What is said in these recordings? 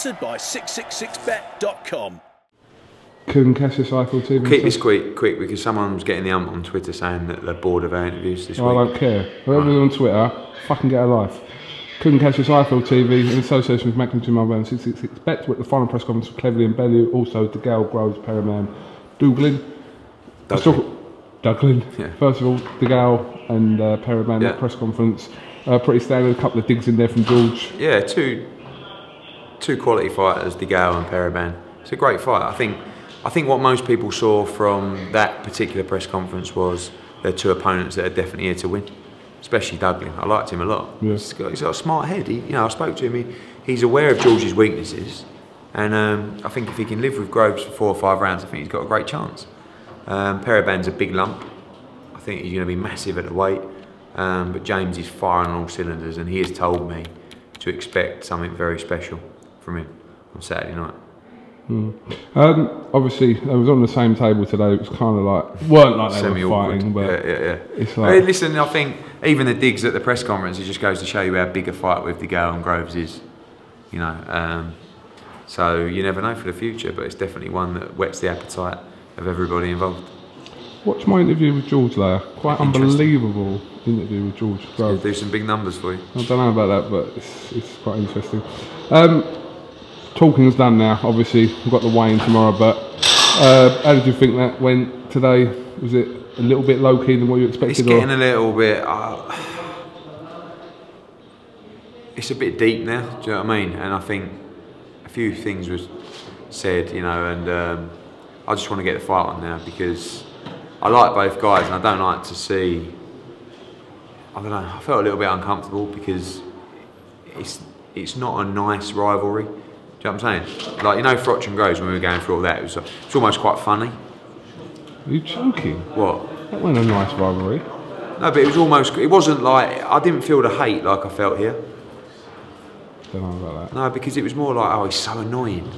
Sponsored by 666bet.com. Couldn't catch this Eiffel TV. Keep this quick because someone's getting the ump on Twitter saying that they're bored of our interviews this week. I don't care. Whoever's on Twitter, fucking get a life. Couldn't catch this Eiffel TV in association with Macklin Jim and 666bet with the final press conference for Cleverly and BELLEW. Also, De Gale, Groves, Perriman, Douglin. Yeah. First of all, De Gale and Perriman, that press conference. Pretty standard, a couple of digs in there from George. Yeah, two quality fighters, De Gale and Perriman. It's a great fight. I think what most people saw from that particular press conference was they're two opponents that are definitely here to win, especially Douglin. I liked him a lot. Yeah. He's got a smart head. I spoke to him. He's aware of George's weaknesses, and I think if he can live with Groves for 4 or 5 rounds, I think he's got a great chance. Perriman's a big lump. I think he's going to be massive at the weight, but James is firing on all cylinders, and he has told me to expect something very special from him on Saturday night. Obviously, they was on the same table today. It was kind of like, weren't like they were fighting, but yeah. It's like, listen, I think even the digs at the press conference, it just goes to show you how big a fight with De Gale and Groves is. So you never know for the future, but it's definitely one that whets the appetite of everybody involved. Watch my interview with George there. Quite unbelievable interview with George. He'll do some big numbers for you. I don't know about that, but it's quite interesting. Talking's done now. Obviously, we've got the weigh-in tomorrow. But how did you think that went today? Was it a little bit low-key than what you expected? It's getting a little bit. It's a bit deep now. Do you know what I mean? And I think a few things was said, and I just want to get the fight on now because I like both guys, and I don't like to see. I don't know. I felt a little bit uncomfortable because it's not a nice rivalry. Do you know what I'm saying? Like, Froch and Groves, when we were going through all that, it's almost quite funny. Are you joking? What? That wasn't a nice rivalry. No, but it wasn't like, I didn't feel the hate like I felt here. Don't know about that. No, because it was more like, oh, he's so annoying.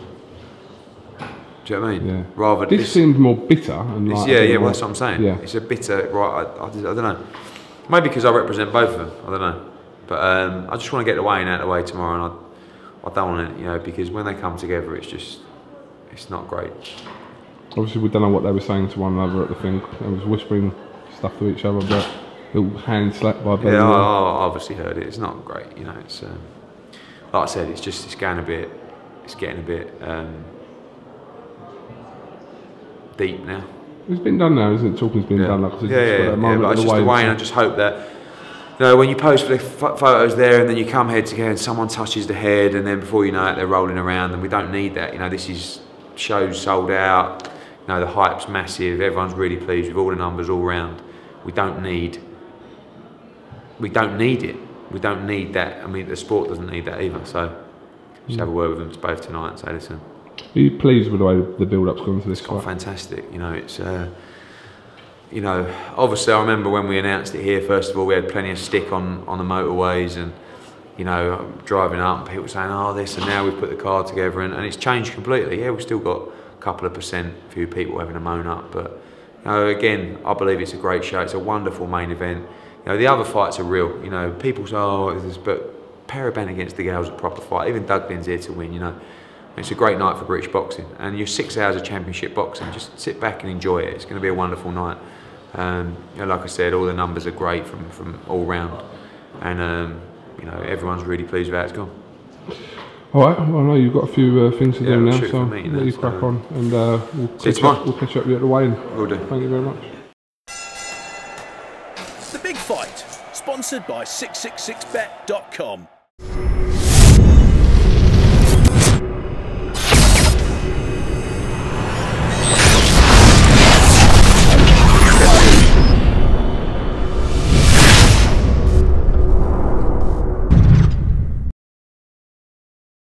Do you know what I mean? Yeah. Rather this seemed more bitter. And like, well, that's what I'm saying. Yeah. It's a bitter, right, I don't know. Maybe because I represent both of them, I don't know. But I just want to get the weigh-in out of the way tomorrow, and I don't want it, because when they come together, it's not great. Obviously, we don't know what they were saying to one another at the thing. They was whispering stuff to each other, but a little hand slap by BELLEW. Yeah, I obviously heard it. It's not great, It's like I said, it's getting a bit deep now. It's been done now, isn't it? Talking's been done. Like, But it's just the way, and I just hope that. When you pose for the photos there and then you come head to head and someone touches the head and then before you know it they're rolling around, and we don't need that. This is shows sold out, the hype's massive, everyone's really pleased with all the numbers all round. We don't need it. We don't need that. I mean, the sport doesn't need that either. So just have a word with them both tonight and say, listen. Are you pleased with the way the build-up's gone to this fight? It's fantastic. It's obviously I remember when we announced it here, first of all, we had plenty of stick on the motorways and, driving up and people saying, oh, this, and now we've put the card together and it's changed completely. Yeah, we've still got a couple of %, a few people having a moan up, but, again, I believe it's a great show. It's a wonderful main event. The other fights are real. People say, oh, but Perriman against De Gale's a proper fight. Even Douglin's here to win, It's a great night for British boxing, and you're 6 hours of championship boxing. Just sit back and enjoy it. It's going to be a wonderful night. Like I said, all the numbers are great from all round, and everyone's really pleased with how it's gone. All right, well, I know you've got a few things to do now, so let you crack on, and we'll catch up with you at the weigh-in. Will do. Thank you very much. The Big Fight, sponsored by 666bet.com.